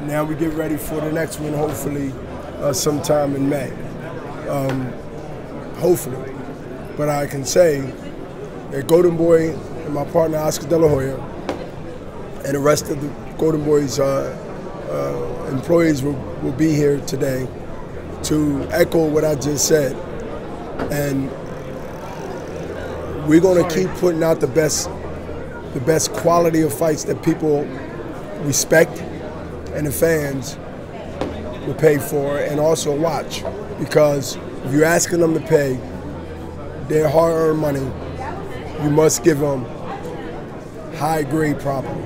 now we get ready for the next one, hopefully sometime in May. Hopefully. But I can say that Golden Boy and my partner Oscar De La Hoya and the rest of the Golden Boy's employees will be here today to echo what I just said. And we're going to keep putting out the best quality of fights that people respect and the fans will pay for and also watch. Because if you're asking them to pay their hard-earned money, you must give them high-grade property,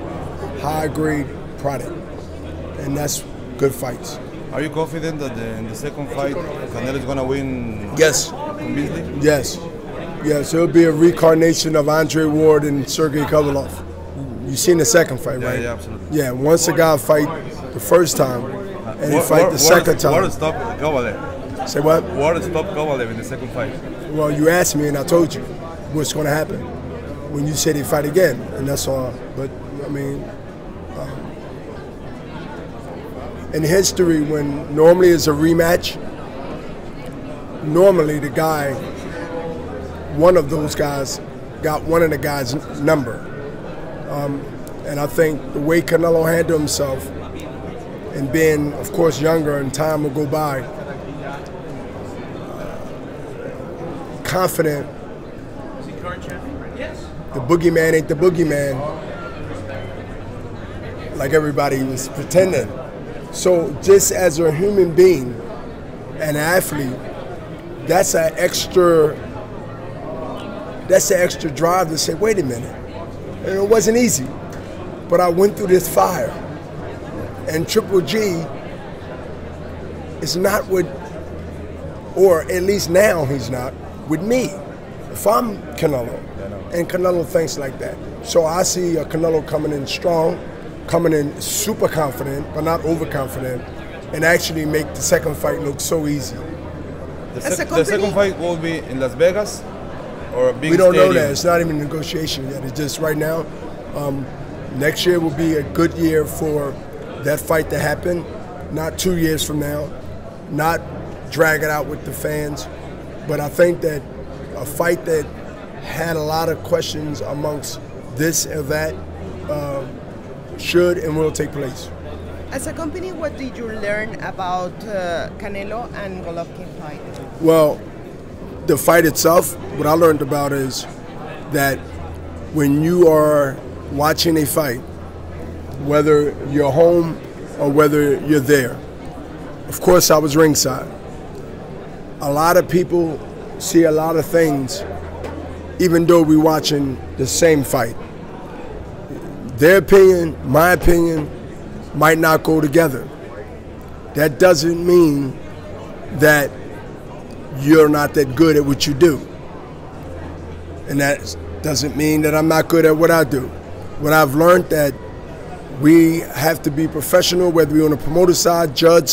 high-grade product, and that's good fights. Are you confident that in the second fight, Canelo is going to win? Yes. Convincingly? Yes. Yes, it'll be a reincarnation of Andre Ward and Sergey Kovalev. You've seen the second fight, right? Yeah, absolutely. Yeah, once a guy fight the first time and he fight the second time. Ward stopped Kovalev. Say what? Ward stopped Kovalev in the second fight. Well, you asked me and I told you what's going to happen when you say they fight again, and that's all. But, I mean, in history, when normally it's a rematch, normally the guy, one of those guys, got one of the guys' number. And I think the way Canelo handled himself and being, of course, younger and time will go by, confident, the boogeyman ain't the boogeyman like everybody was pretending. So just as a human being, an athlete, that's an extra drive to say, wait a minute. And it wasn't easy, but I went through this fire. And Triple G is not with, or at least now he's not, with me. If I'm Canelo, and Canelo thinks like that. So I see a Canelo coming in strong, coming in super confident, but not overconfident, and actually make the second fight look so easy. The second fight will be in Las Vegas or a big We don't stadium? know that. It's not even negotiation yet. It's just right now. Next year will be a good year for that fight to happen, not 2 years from now, not drag it out with the fans. But I think that a fight that had a lot of questions amongst this or that should and will take place. As a company, what did you learn about Canelo and Golovkin fight? Well, the fight itself, what I learned about is that when you are watching a fight, whether you're home or whether you're there, of course I was ringside. A lot of people see a lot of things even though we're watching the same fight. Their opinion, my opinion, might not go together. That doesn't mean that you're not that good at what you do. And that doesn't mean that I'm not good at what I do. What I've learned that we have to be professional, whether we're on the promoter side, judge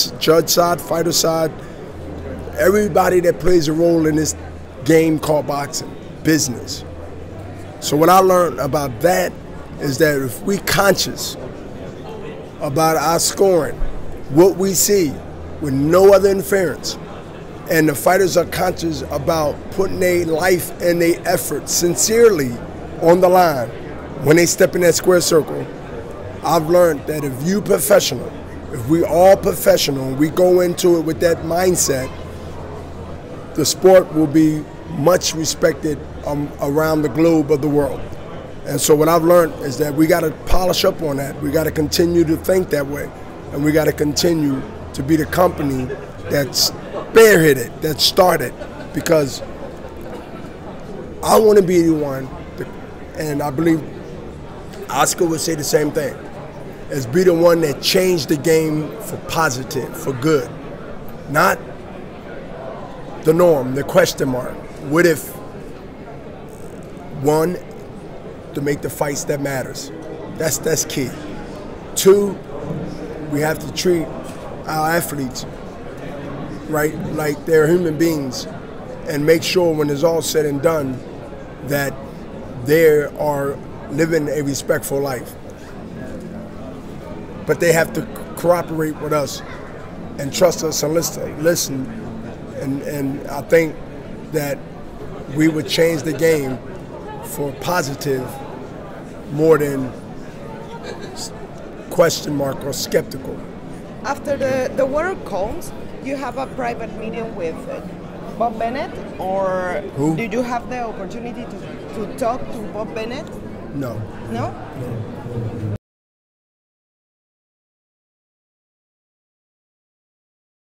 side, fighter side, everybody that plays a role in this game called boxing, business. So what I learned about that is that if we conscious about our scoring, what we see with no other interference, and the fighters are conscious about putting their life and their effort sincerely on the line when they step in that square circle, I've learned that if you professional, if we all professional, and we go into it with that mindset, the sport will be much respected around the globe of the world. And so what I've learned is that we got to polish up on that. We got to continue to think that way. And we got to continue to be the company that's spearheaded, that started. Because I want to be the one, and I believe Oscar would say the same thing, as be the one that changed the game for positive, for good. Not the norm, the question mark. What if? One, to make the fights that matters. That's key. Two, we have to treat our athletes, right, like they're human beings, and make sure when it's all said and done that they are living a respectful life. But they have to cooperate with us and trust us and listen. And I think that we would change the game for positive more than question mark or skeptical. After the world comes, you have a private meeting with Bob Bennett, or Who? did you have the opportunity to talk to Bob Bennett? No. No?